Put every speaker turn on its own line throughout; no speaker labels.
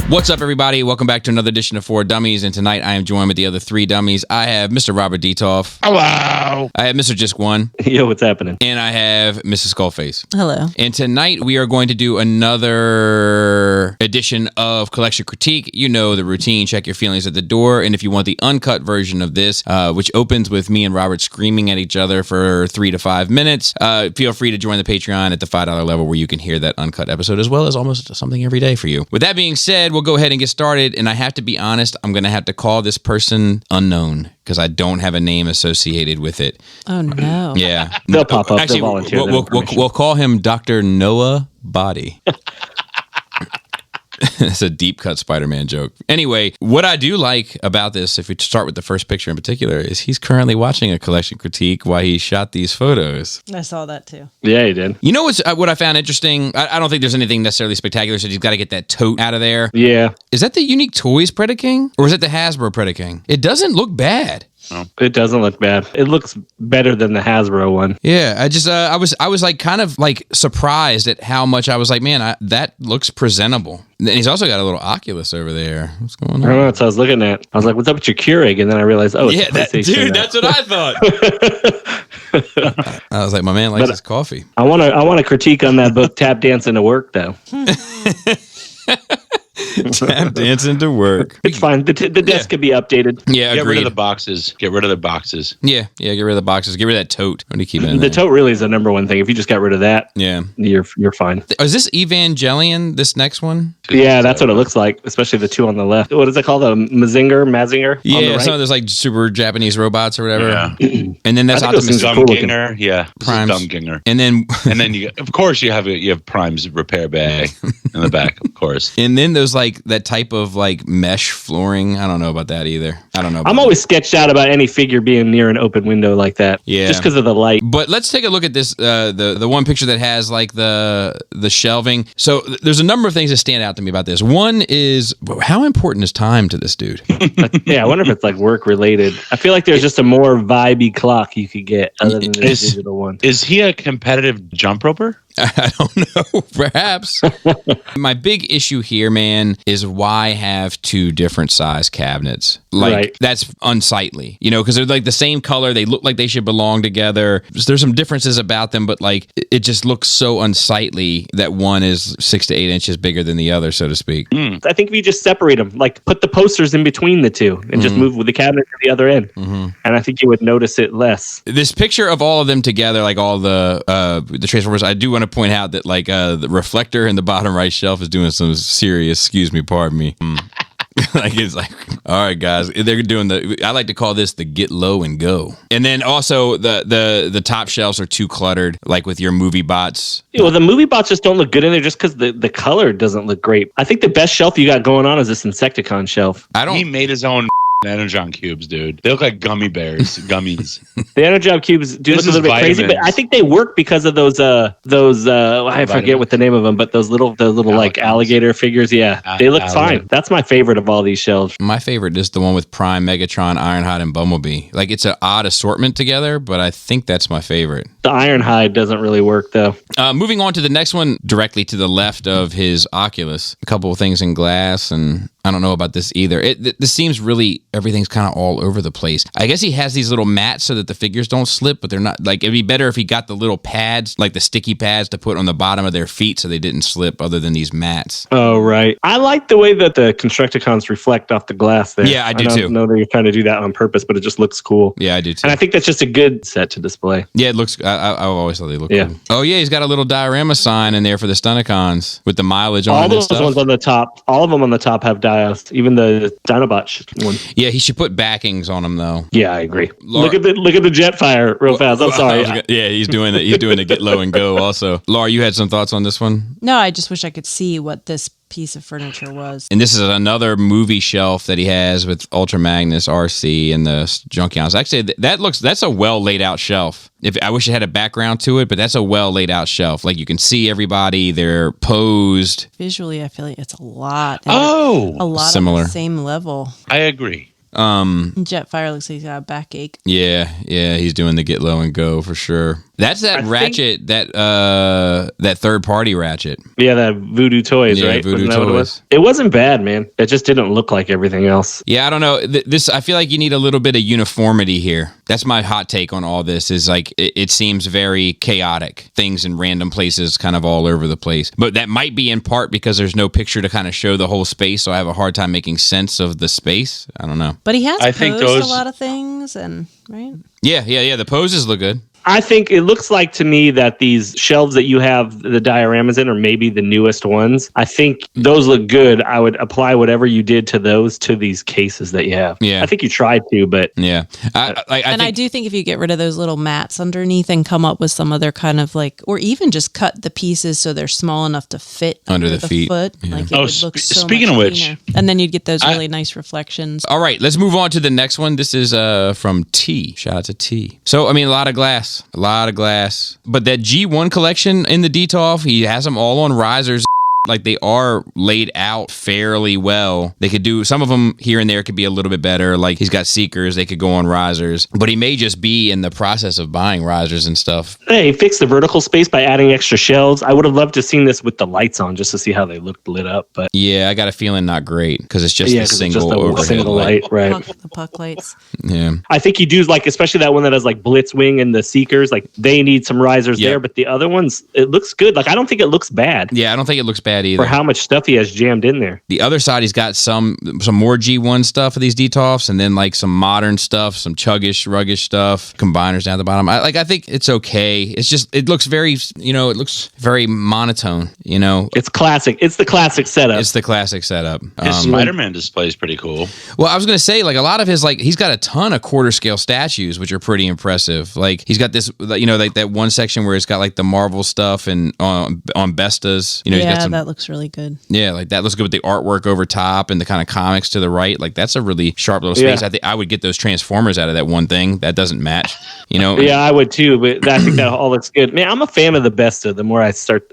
What's up, everybody? Welcome back to another edition of 4 Dummies, and tonight I am joined with the other 3 dummies. I have Mr. Robert Detoff.
Hello.
I have Mr. Just One.
Yo, what's happening?
And I have Mrs. Skullface.
Hello.
And tonight we are going to do another edition of Collection Critique. You know the routine, check your feelings at the door, and if you want the uncut version of this, which opens with me and Robert screaming at each other for 3 to 5 minutes, feel free to join the Patreon at the $5 level where you can hear that uncut episode as well as almost something every day for you. With that being said, we'll go ahead and get started, and I have to be honest, I'm going to have to call this person unknown because I don't have a name associated with it.
Oh, no.
Yeah.
They'll pop up.
Actually,
They'll volunteer.
we'll call him Dr. Noah Body. It's a deep cut Spider-Man joke. Anyway, what I do like about this, if we start with the first picture in particular, is he's currently watching a collection critique while he shot these photos.
I saw that too.
Yeah, he did.
You know what I found interesting? I don't think there's anything necessarily spectacular, so he's got to get that tote out of there.
Yeah.
Is that the Unique Toys Predaking? Or is it the Hasbro Predaking? It doesn't look bad.
Oh. It doesn't look bad. It looks better than the Hasbro one.
Yeah, I just I was like kind of like surprised at how much I was like, man, that looks presentable. And he's also got a little Oculus over there. What's going on?
I don't know. That's what I was looking at. I was like, "What's up with your Keurig?" And then I realized, oh, it's
dude, that's what I thought. I was like, my man likes his coffee.
I want to critique on that book, Tap Dancing to Work, though.
Tap dancing to work.
It's fine. The desk could be updated.
Yeah,
Get
agreed.
rid of the boxes. Get rid of the boxes.
Yeah, get rid of the boxes. Get rid of that tote. What do you keep it in
The
there?
tote really is the number one thing. If you just got rid of that,
Yeah.
you're fine.
Is this Evangelion, this next one?
Yeah, that's what it looks like, especially the two on the left. What is it called? A Mazinger?
Yeah,
on the right?
some of those like super Japanese robots or whatever.
Yeah.
And then that's
I think those
Optimus
things are cool looking.
Dumginger. Yeah.
Primes.
Dumginger.
And then
Of course, you have Prime's repair bay in the back, of course.
and then there's like that type of like mesh flooring. I don't know about that either. I don't know.
I'm always sketched out about any figure being near an open window like that.
Yeah.
Just because of the light.
But let's take a look at this, the one picture that has like the shelving. So there's a number of things that stand out to me about this. One is, how important is time to this dude?
Yeah, I wonder if it's like work related. I feel like there's just a more vibey clock you could get other than the digital one.
Is he a competitive jump roper?
I don't know. Perhaps. My big issue here, man, is why have 2 different size cabinets? Like,
Right.
That's unsightly, because they're like the same color. They look like they should belong together. There's some differences about them, but like it just looks so unsightly that one is 6 to 8 inches bigger than the other, so to speak.
I think if you just separate them, like put the posters in between the two and just move with the cabinet to the other end. And I think you would notice it less.
This picture of all of them together, like all the Transformers, I do want to point out that like the reflector in the bottom right shelf is doing some serious, pardon me. Like it's like, all right, guys, they're doing I like to call this the get low and go. And then also the top shelves are too cluttered, like with your movie bots.
Yeah, well, the movie bots just don't look good in there just because the color doesn't look great. I think the best shelf you got going on is this Insecticon shelf.
He made his own Energon cubes, dude. They look like gummy bears, gummies.
The Energon cubes do
This
look a little bit
is
crazy, but
vitamins.
I think they work because of those I forget what the name of them, but those little like alligator figures. Yeah, they look fine. That's my favorite of all these shelves.
My favorite is the one with Prime, Megatron, Ironhide, and Bumblebee. Like it's an odd assortment together, but I think that's my favorite.
The Ironhide doesn't really work though.
Moving on to the next one, directly to the left of his Oculus. A couple of things in glass, and I don't know about this either. This seems really, everything's kind of all over the place. I guess he has these little mats so that the figures don't slip, but they're not, like, it'd be better if he got the little pads, like the sticky pads to put on the bottom of their feet so they didn't slip other than these mats.
Oh, right. I like the way that the Constructicons reflect off the glass there.
Yeah, I do
don't
too.
know that you're trying to do that on purpose, but it just looks cool.
Yeah, I do too.
And I think that's just a good set to display.
Yeah, it looks, I've always thought they look
Yeah.
cool. Oh, yeah, he's got a little diorama sign in there for the Stunticons with the mileage on it
All
and
those
stuff.
ones on the top, all of them on the top have dials, even the Dinobot one.
Yeah, he should put backings on them, though.
Yeah, I agree.
Laura-
Look at the Jetfire real fast. I'm sorry.
Yeah, he's doing it. He's doing the get low and go also. Laura, you had some thoughts on this one?
No, I just wish I could see what this piece of furniture was.
And this is another movie shelf that he has with Ultra Magnus, RC, and the Junkions. Actually, that's a well laid out shelf. I wish it had a background to it, but that's a well laid out shelf. Like you can see everybody, they're posed.
Visually, I feel like it's a lot.
Oh,
A lot
similar.
on the same level.
I agree.
Jetfire looks like he's got a backache.
Yeah, he's doing the get low and go for sure. That's that Ratchet, that third party Ratchet.
Yeah, that Voodoo Toys, right?
Voodoo
Wasn't that
Toys.
what it was? It wasn't bad, man. It just didn't look like everything else.
Yeah, I don't know. This I feel like you need a little bit of uniformity here. That's my hot take on all this. Is like it seems very chaotic. Things in random places, kind of all over the place. But that might be in part because there's no picture to kind of show the whole space, so I have a hard time making sense of the space. I don't know.
But he has posed
those-
a lot of things, and right.
Yeah. The poses look good.
I think it looks like to me that these shelves that you have the dioramas in are maybe the newest ones. I think those look good. I would apply whatever you did to those to these cases that you have.
Yeah.
I think you tried to, but
Yeah.
I do think if you get rid of those little mats underneath and come up with some other kind of like, or even just cut the pieces so they're small enough to fit
Under the feet.
foot,
Yeah.
like it would look so
speaking
much
of which-
cleaner. And then you'd get those really nice reflections.
All right, let's move on to the next one. This is from T. Shout out to T. So, I mean, a lot of glass. But that G1 collection in the DTOF, he has them all on risers. Like they are laid out fairly well. They could do some of them here and there could be a little bit better. Like he's got seekers, they could go on risers, but he may just be in the process of buying risers and stuff.
hey, fix the vertical space by adding extra shelves. I would have loved to have seen this with the lights on just to see how they looked lit up. But
Yeah, I got a feeling not great because it's just
yeah,
a
'cause it's
single
just a
overhead
single
light.
light, right?
The puck lights.
Yeah.
I think you do like, especially that one that has like Blitzwing and the Seekers, like they need some risers
Yep.
there, but the other ones, it looks good. Like I don't think it looks bad
Yeah, I don't think it looks bad either.
for how much stuff he has jammed in there.
The other side, he's got some more G1 stuff of these DTOFs, and then like some modern stuff, some chuggish, ruggish stuff, combiners down the bottom. I think it's okay. It's just it looks very monotone.
It's classic. It's the classic setup.
It's the classic setup.
His Spider-Man display is pretty cool.
Well, I was gonna say like a lot of his he's got a ton of quarter scale statues, which are pretty impressive. Like he's got this, like that one section where it's got like the Marvel stuff and on Bestas. He's got some.
That looks really good.
Yeah, like that looks good with the artwork over top and the kind of comics to the right. Like that's a really sharp little space.
Yeah.
I think I would get those Transformers out of that one thing. That doesn't match,
Yeah, I would too, but I think that all looks good. Man, I'm a fan of the Besta. The more I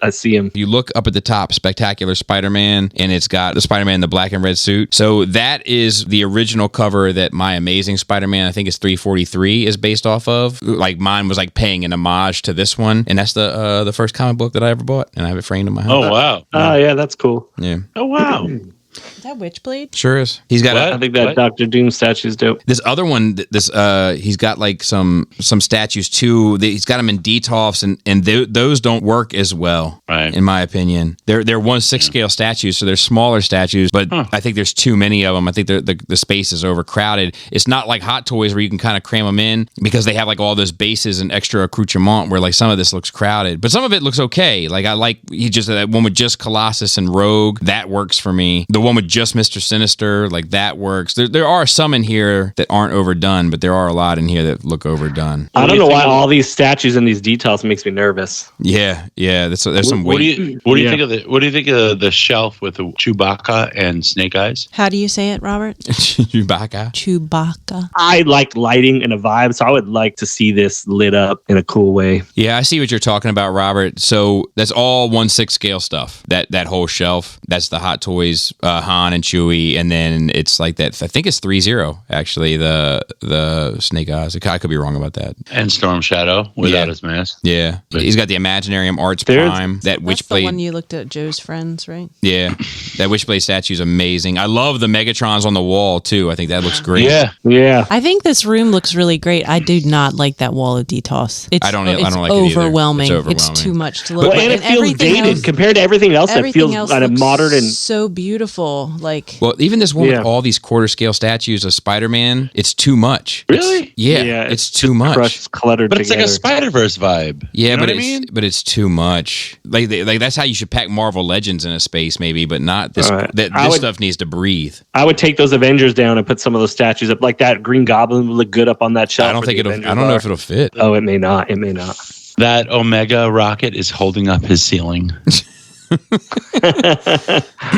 see him.
You look up at the top, Spectacular Spider-Man, and it's got the Spider-Man in the black and red suit. So that is the original cover that My Amazing Spider-Man, I think it's 343, is based off of. Like mine was like paying an homage to this one, and that's the first comic book that I ever bought, and I have it framed in my house.
Oh, wow.
Oh, yeah, that's cool.
Yeah,
Oh, wow.
Is that Witchblade?
sure is. He's got
What?
I think that
What?
Dr. Doom statue's dope.
this other one. He's got like some statues too. He's got them in DTOFs, and those don't work as well,
Right.
in my opinion. They're 1/6 scale statues, so they're smaller statues, but I think there's too many of them. I think the space is overcrowded. It's not like Hot Toys where you can kind of cram them in because they have like all those bases and extra accoutrement where like some of this looks crowded, but some of it looks okay. Like I like that one with just Colossus and Rogue. That works for me. The one with just Mr. Sinister, like that works. There are some in here that aren't overdone, but there are a lot in here that look overdone.
I don't know why all these statues and these details makes me nervous.
Yeah. There's some
What do
weight.
you think of the shelf with the Chewbacca and Snake Eyes?
How do you say it, Robert?
Chewbacca.
Chewbacca.
I like lighting and a vibe, so I would like to see this lit up in a cool way.
Yeah, I see what you're talking about, Robert. So that's all 1/6 scale stuff. That whole shelf. That's the Hot Toys, Han and Chewie, and then it's like that. I think it's 3-0 actually. The Snake Eyes. I could be wrong about that.
And Storm Shadow without his mask.
Yeah, he's got the Imaginarium Arts
There's-
Prime. That
That's the one
Witchblade.
you looked at, Joe's friends, right?
Yeah, that Witchblade statue is amazing. I love the Megatrons on the wall too. I think that looks great.
Yeah.
I think this room looks really great. I do not like that wall of DTOS. It's
I don't like it either.
overwhelming.
It's
It's
overwhelming.
too much to look
Well,
at.
and it feels
everything
dated
else-
compared to everything else that
everything
feels
else
kind of
looks
modern and
so beautiful. Like
Well, even this one
Yeah.
with all these quarter scale statues of Spider-Man, it's too much.
Really?
It's too much.
crushed, cluttered
But it's
together.
like a Spider-Verse vibe.
Yeah,
You know
but
what
it's
I mean?
but it's too much. Like that's how you should pack Marvel Legends in a space, maybe, but not this.
All right.
This
I would-
stuff needs to breathe.
I would take those Avengers down and put some of those statues up. Like that Green Goblin would look good up on that shelf.
I don't
where
think
the
it'll.
Avengers
I don't know
are.
if it'll fit.
Oh, it may not. It may not.
That Omega rocket is holding up his ceiling.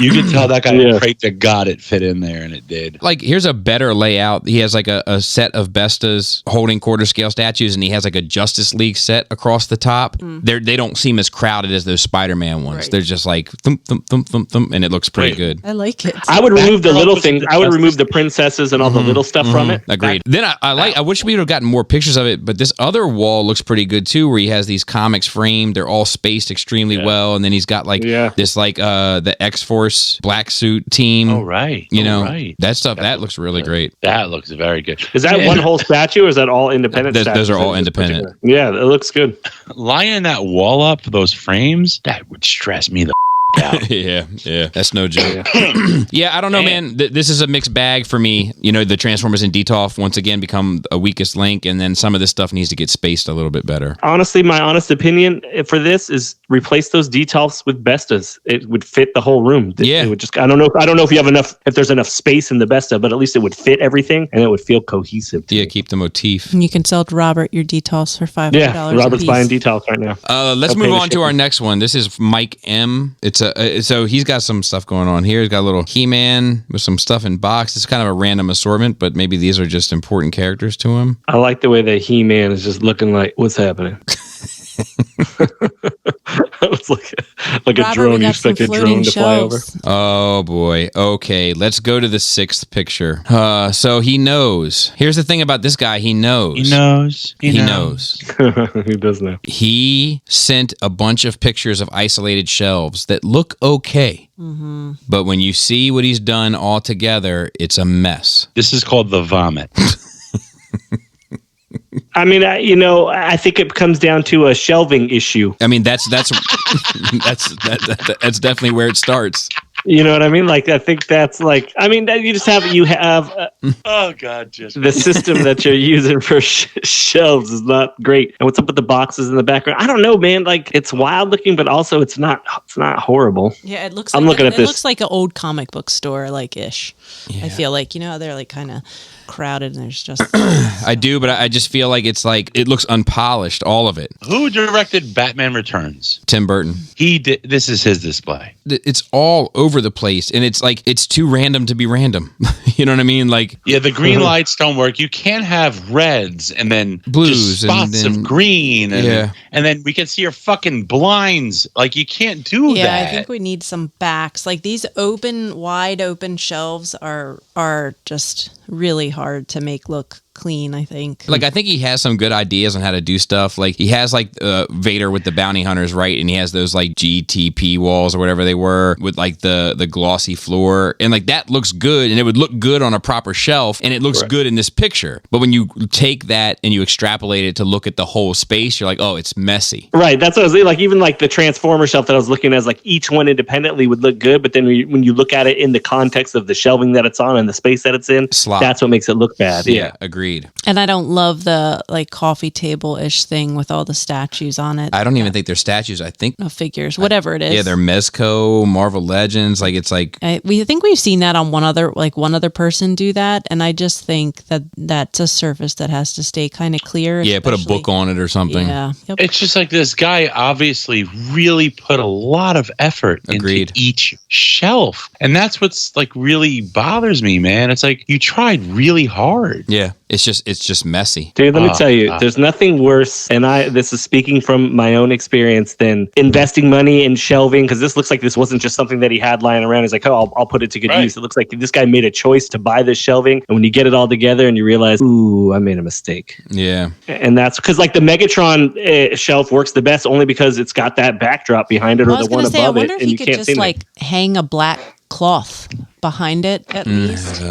You can tell that guy prayed to God it fit in there, and it did.
Like, here's a better layout. He has like a set of Bestas holding quarter scale statues, and he has like a Justice League set across the top. They don't seem as crowded as those Spider-Man ones.
Right.
They're just like thump, thump, thump, thump, thump, and it looks pretty good.
I like it.
I would remove the little things. I would remove the princesses and all the little stuff from it.
Agreed. Then I wish we would have gotten more pictures of it, but this other wall looks pretty good too, where he has these comics framed. They're all spaced extremely well, and then he's got like this like the X-Force black suit team.
Oh right,
that stuff that looks really great.
That looks very good.
Is that one whole statue, or is that all independent?
Those are all independent.
Yeah, it looks good.
Lining that wall up, those frames, that would stress me the out.
Yeah, that's no joke. Yeah, I don't know, man. This is a mixed bag for me. The Transformers and Detolf once again become a weakest link, and then some of this stuff needs to get spaced a little bit better.
Honestly, my honest opinion for this is replace those Detolfs with Bestas. It would fit the whole room. It would just. I don't know if you have enough. If there's enough space in the Besta, but at least it would fit everything, and it would feel cohesive.
Yeah, keep the motif.
And you can sell to Robert your Detolfs for $500.
Yeah, Robert's buying Detolfs right now.
Let's move on to our next one. This is Mike M. So he's got some stuff going on here. He's got a little He-Man with some stuff in box. It's kind of a random assortment, but maybe these are just important characters to him.
I like the way that He-Man is just looking like, what's happening? It's like a drone. You expect a drone to fly over.
Oh boy. Okay, let's go to the sixth picture. So he knows. Here's the thing about this guy. He knows.
He knows.
He does know.
He sent a bunch of pictures of isolated shelves that look okay. Mm-hmm. But when you see what he's done all together, it's a mess.
This is called the vomit.
I mean, I think it comes down to a shelving issue.
I mean, that's definitely where it starts.
You know what I mean? Like, I think that's like, I mean, you have
oh God, just
the system that you're using for shelves is not great. And what's up with the boxes in the background? I don't know, man. Like, it's wild looking, but also it's not horrible.
Yeah, it looks.
I'm looking at this.
It looks like an old comic book store, like ish.
Yeah.
I feel like they're like kind of crowded, and there's just.
I do, but I just feel like it's like it looks unpolished, all of it.
Who directed Batman Returns?
Tim Burton.
He did. This is his display.
It's all over the place, and it's like it's too random to be random. You know what I mean? Like,
yeah, the green lights don't work. You can't have reds and then
blues
just spots
and
of green, and,
yeah.
and then we can see your fucking blinds. Like, you can't do that.
Yeah, I think we need some backs. Like, these wide open shelves are just really hard to make look clean, I think.
Like, I think he has some good ideas on how to do stuff. Like, he has like Vader with the bounty hunters, right? And he has those like GTP walls or whatever they were with like the glossy floor, and like that looks good, and it would look good on a proper shelf, and it looks good in this picture. But when you take that and you extrapolate it to look at the whole space, you're like, oh, it's messy.
Right. That's what I was like. Even like the Transformer shelf that I was looking at, is like each one independently would look good, but then when you look at it in the context of the shelving that it's on and the space that it's in, that's what makes it look bad.
Yeah, agreed.
And I don't love the like coffee table-ish thing with all the statues on it.
I don't even think they're statues. I think
figures, whatever it is.
Yeah, they're Mezco, Marvel Legends. Like, it's like
we think we've seen that on one other person do that, and I just think that's a surface that has to stay kind of clear.
Yeah, put a book on it or something.
Yeah, yep.
It's just like this guy obviously really put a lot of effort into each shelf, and that's what's like really bothers me, man. It's like you tried really hard.
Yeah, it's just messy.
Dude, let me tell you, there's nothing worse, and this is speaking from my own experience, than investing money in shelving, because this looks like this wasn't just something that he had lying around. He's like, oh, I'll put it to good use. It looks like this guy made a choice to buy this shelving, and when you get it all together and you realize, ooh, I made a mistake.
Yeah.
And that's because like the Megatron shelf works the best only because it's got that backdrop behind it, or the one above it.
I wonder if
and
you could just like hang a black cloth behind it at least.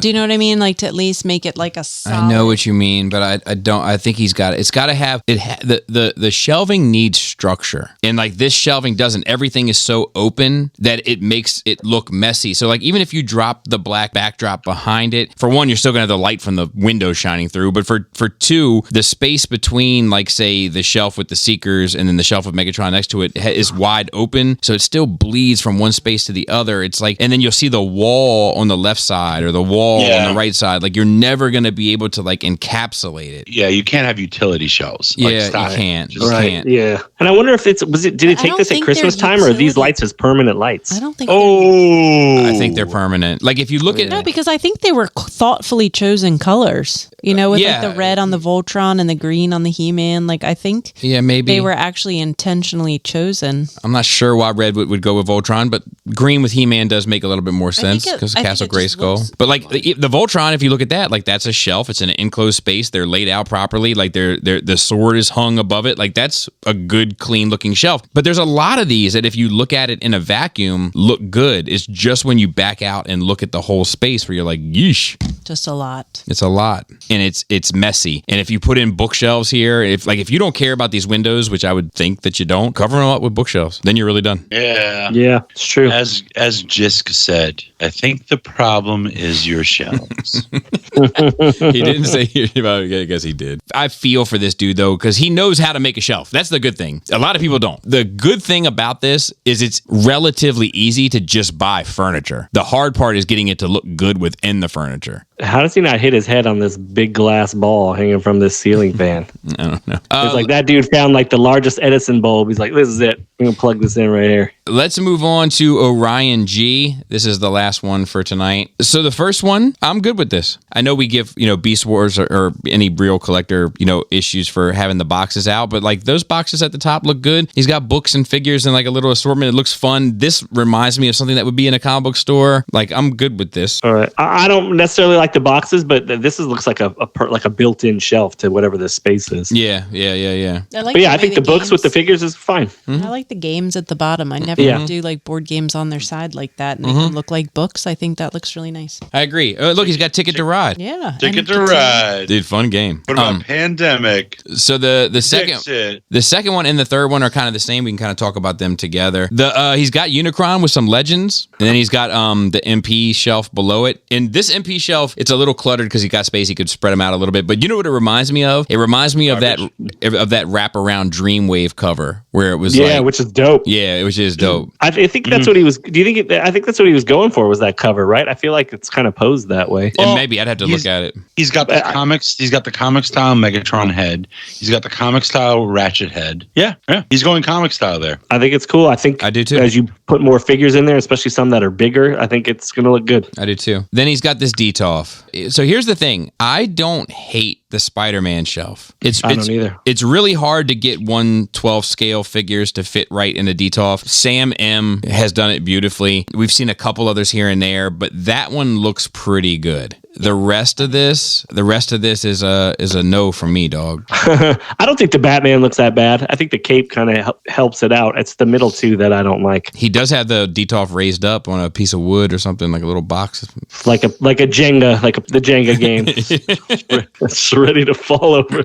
Do you know what I mean? Like, to at least make it like a solid.
I know what you mean, but I don't. I think he's got it. It's got to have it. The shelving needs structure, and like this shelving doesn't. Everything is so open that it makes it look messy. So like, even if you drop the black backdrop behind it, for one, you're still gonna have the light from the window shining through. But for two, the space between, like, say, the shelf with the Seekers and then the shelf with Megatron next to it is wide open, so it still bleeds from one space to the other. It's like, and then you'll see the wall on the left side or the wall on the right side. Like you're never going to be able to like encapsulate it.
Yeah, you can't have utility shelves.
Yeah, you can't. You can't.
Yeah. And I wonder if did it take this at Christmas time or are these lights as permanent lights?
I don't think.
I think they're permanent. Like if you look at
no, because I think they were thoughtfully chosen colors. You know, with like the red on the Voltron and the green on the He-Man. Like I think
maybe
they were actually intentionally chosen.
I'm not sure why red would go with Voltron, but green with He-Man does make a little bit more sense because of Castle Grayskull. But like the Voltron, if you look at that, like that's a shelf. It's in an enclosed space. They're laid out properly. Like the sword is hung above it. Like that's a good, clean looking shelf. But there's a lot of these that if you look at it in a vacuum, look good. It's just when you back out and look at the whole space where you're like, yeesh.
Just a lot.
It's a lot. And it's messy. And if you put in bookshelves here, if you don't care about these windows, which I would think that you don't, cover them up with bookshelves. Then you're really done.
Yeah.
Yeah, it's true.
As Jisk said, I think the problem is your shelves.
He didn't say about it. I guess he did. I feel for this dude though, because he knows how to make a shelf. That's the good thing. A lot of people don't. The good thing about this is it's relatively easy to just buy furniture. The hard part is getting it to look good within the furniture.
How does he not hit his head on this big glass ball hanging from this ceiling fan?
I don't know.
It's like that dude found like the largest Edison bulb. He's like, this is it. I'm going to plug this in right here.
Let's move on to Orion G. This is the last one for tonight. So the first one, I'm good with this. I know we give, Beast Wars or any real collector, issues for having the boxes out, but like those boxes at the top look good. He's got books and figures and like a little assortment. It looks fun. This reminds me of something that would be in a comic book store. Like I'm good with this.
All right. I don't necessarily like the boxes, but this looks like a built-in shelf to whatever this space is.
Yeah.
I think the books with the figures is fine.
Mm-hmm. I like the games at the bottom. I never do like board games on their side like that, and they can look like books. I think that looks really nice.
I agree. Look, he's got Ticket to Ride.
Yeah,
Ticket to Ride,
dude. Fun game.
What about Pandemic?
So the second one and the third one are kind of the same. We can kind of talk about them together. He's got Unicron with some legends, and then he's got the MP shelf below it. And this MP shelf, it's a little cluttered because he got space. He could spread them out a little bit. But you know what it reminds me of? It reminds me of that wraparound Dreamwave cover where it was
which is dope.
Yeah, which is dope.
I think that's what he was. Do you think? I think that's what he was going for. Was that cover right? I feel like it's kind of posed that way.
And maybe I'd have to look at it.
He's got the comics. He's got the comic style Megatron head. He's got the comic style Ratchet head. Yeah. He's going comic style there.
I think it's cool. I think
I do too.
As you put more figures in there, especially some that are bigger, I think it's going to look good.
I do too. Then he's got this Detolf. So here's the thing. I don't hate the Spider-Man shelf.
I don't either.
It's really hard to get 1/12 scale figures to fit right in a Detolf. Sam M has done it beautifully. We've seen a couple others here and there, but that one looks pretty good. The rest of this is a no from me, dog.
I don't think the Batman looks that bad. I think the cape kind of helps it out. It's the middle two that I don't like.
He does have the Detolf raised up on a piece of wood or something, like a little box,
like a Jenga, the Jenga game. It's ready to fall over.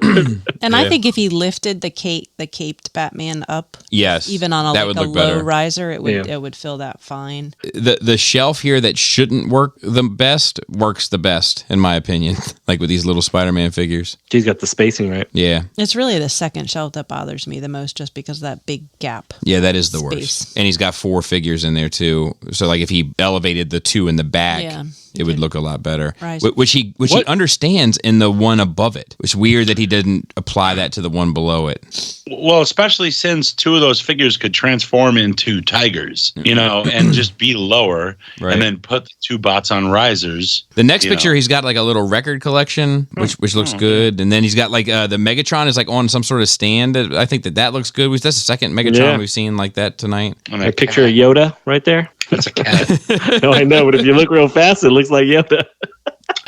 And I think if he lifted the caped Batman up,
yes,
even on a low
better.
riser, it would fill that fine.
The shelf here that shouldn't work the best works the best. In my opinion, like with these little Spider-Man figures.
He's got the spacing right.
Yeah.
It's really the second shelf that bothers me the most just because of that big gap.
Yeah, that is the worst. And he's got 4 figures in there too. So like if he elevated the 2 in the back, it would look a lot better. Right. Which he understands in the one above it. It's weird that he didn't apply that to the one below it.
Well, especially since 2 of those figures could transform into tigers, and just be lower, and then put the 2 bots on risers.
The next picture, he's got like a little record collection, which looks good, and then he's got like the Megatron is like on some sort of stand. I think that looks good. That's the second Megatron we've seen like that tonight.
A picture of Yoda right there.
That's a cat.
No, I know, but if you look real fast, it looks like Yoda.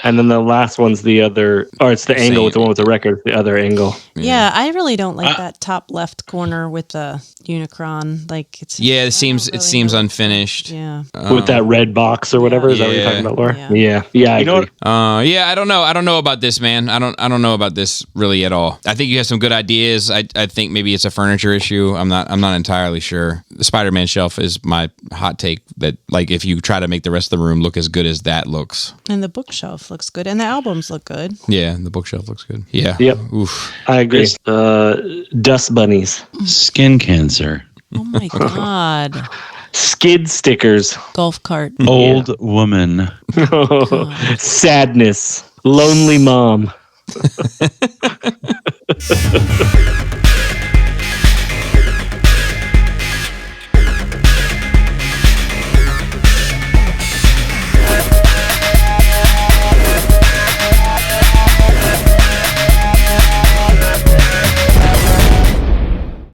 And then the last one's the other, or it's the angle with the one with the record, the other angle.
Yeah, I really don't like that top left corner with the Unicron. Like it
seems unfinished.
Yeah,
with that red box or whatever. Is that what you're talking about, Laura? Yeah. I agree.
I don't know. I don't know about this, man. I don't know about this really at all. I think you have some good ideas. I think maybe it's a furniture issue. I'm not entirely sure. The Spider-Man shelf is my hot take. That like if you try to make the rest of the room look as good as that looks,
and the bookshelf looks good, and the albums look good.
Yeah, the bookshelf looks good. Yeah.
Yep.
Oof.
I agree. Dust bunnies.
Skin cancer.
Oh my god.
Skid stickers.
Golf cart.
Old woman.
Sadness. Lonely mom.